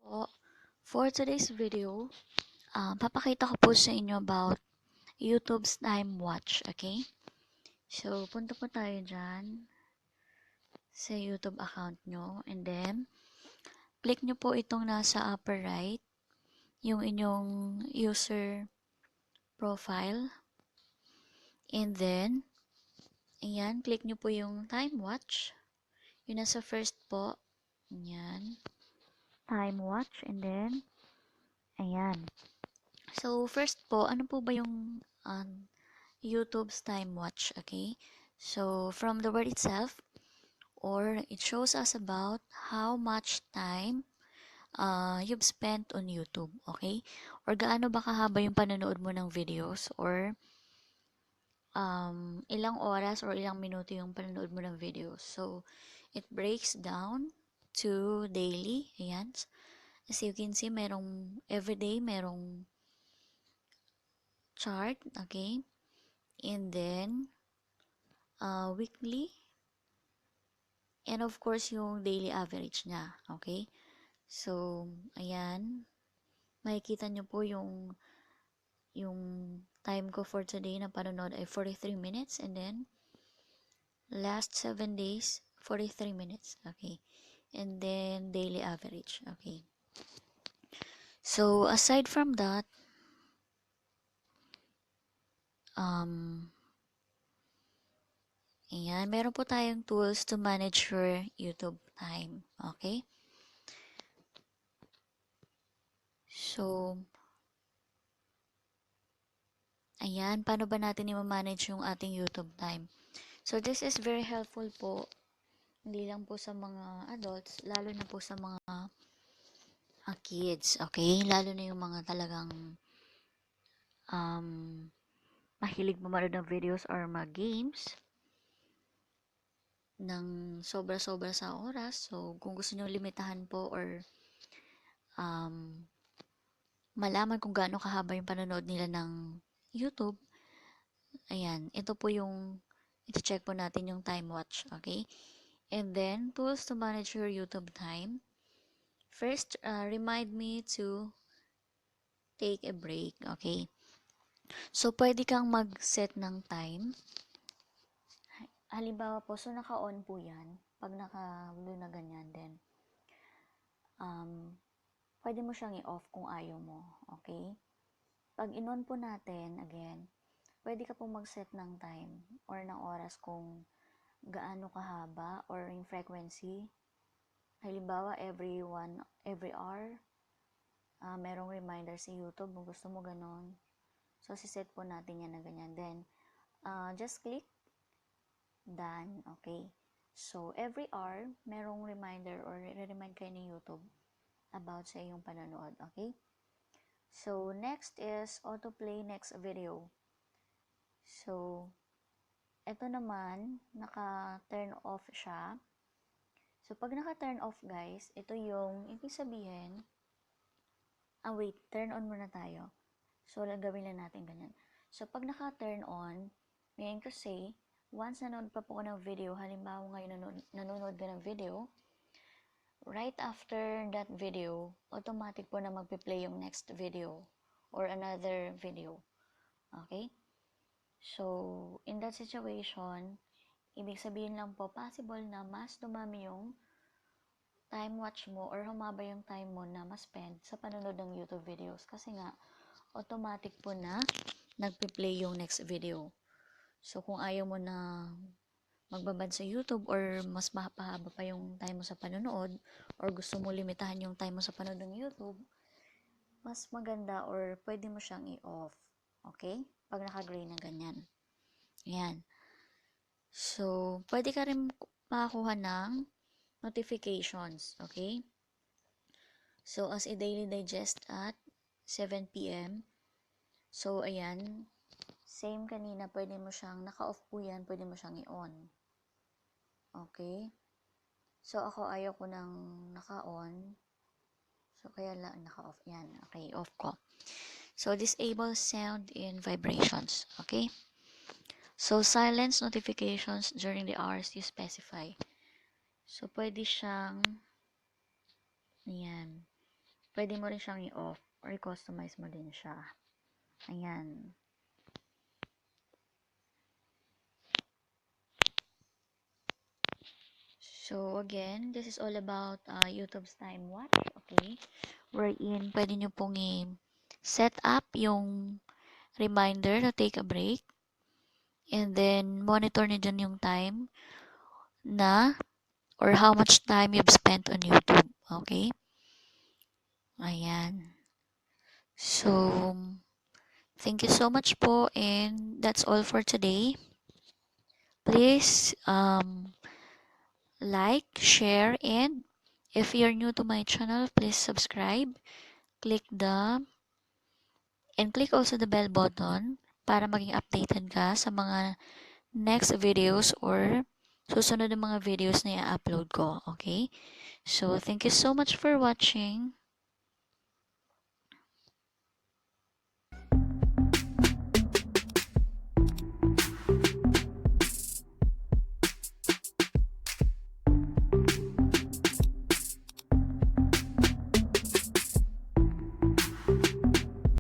Po. For today's video, papakita ko po sa inyo about YouTube's time watch, okay? So, punta po tayo dyan sa YouTube account nyo and then, click nyo po itong nasa upper right, yung inyong user profile. And then, ayan, click nyo po yung time watch. Yung nasa first po, ayan, time watch and then, ayan. So, first po, ano po ba yung YouTube's time watch, okay? So, from the word itself, or it shows us about how much time you've spent on YouTube, okay? Or gaano ba kahaba yung panonood mo ng videos, or ilang oras or ilang minuto yung panonood mo ng videos. So, it breaks down to daily, ayan. As you can see, merong everyday, merong chart, okay? And then, weekly, and of course, yung daily average niya, okay? So, ayan, makikita nyo po yung time ko for today na panonood ay 43 minutes, and then, last 7 days, 43 minutes, okay? And then, daily average, okay? So, aside from that, um, ayan, meron po tayong tools to manage your YouTube time, okay? So, ayan, paano ba natin i-manage yung ating YouTube time? So, this is very helpful po, hindi lang po sa mga adults, lalo na po sa mga kids, okay? Lalo na yung mga talagang um, mahilig manood ng videos or mag-games ng sobra-sobra sa oras. So, kung gusto nyo limitahan po or um, malaman kung gaano kahaba yung panonood nila ng YouTube, ayan, ito po yung iti-check po natin yung time watch, okay? And then, tools to manage your YouTube time. First, remind me to take a break, okay? So, pwede kang mag-set ng time. Halimbawa po, so naka-on po yan. Pag naka-blue na ganyan, then, pwede mo siyang i-off kung ayaw mo, okay? Pag in-on po natin, again, pwede ka po mag-set ng time or ng oras kung gaano kahaba or yung frequency. Halimbawa, every hour, merong reminder sa YouTube kung gusto mo ganon. So, siset po natin yan na ganyan. Then, just click done. Okay. So, every hour, merong reminder or re-remind kayo ni YouTube about sa iyong panonood. Okay. So, next is autoplay next video. So, ito naman, naka-turn off siya. So, pag naka-turn off, guys, ito yung, ibig sabihin, wait, turn on muna tayo. So, gawin lang natin ganyan. So, pag naka-turn on, ngayon kasi, once nanonood pa po ko ng video, halimbawa ngayon nanonood ka ng video, right after that video, automatic po na magpe-play yung next video or another video. Okay? So, in that situation, ibig sabihin lang po, possible na mas dumami yung time watch mo or humaba yung time mo na mas spend sa panonood ng YouTube videos kasi nga automatic po na nagpe-play yung next video. So kung ayaw mo na magbabad sa YouTube or mas mahaba pa yung time mo sa panonood or gusto mo limitahan yung time mo sa panonood ng YouTube, mas maganda or pwede mo siyang i-off. Okay? Pag naka-gray na ganyan. Ayan. So, pwede ka rin makakuha ng notifications. Okay? So, as a daily digest at 7 p.m. So, ayan. Same kanina, pwede mo siyang, naka-off po yan, pwede mo siyang i-on. Okay? So, ako ayaw ko nang naka-on. So, kaya lang naka-off yan. Okay, off ko. So, disable sound and vibrations. Okay? So, silence notifications during the hours you specify. So, pwede siyang, ayan. pwede mo rin siyang i-off or i-customize mo din siya. Ayan. So, again, this is all about YouTube's time watch, okay? Wherein, pwede nyo pong i-set up yung reminder to take a break. And then, monitor nyo dyan yung time na or how much time you've spent on YouTube, okay? Ayan. So, thank you so much po, and that's all for today. Please, like, share, and if you're new to my channel, please subscribe. Click also the bell button para maging updated ka sa mga next videos or susunod na mga videos na i-upload ko. Okay? So, thank you so much for watching.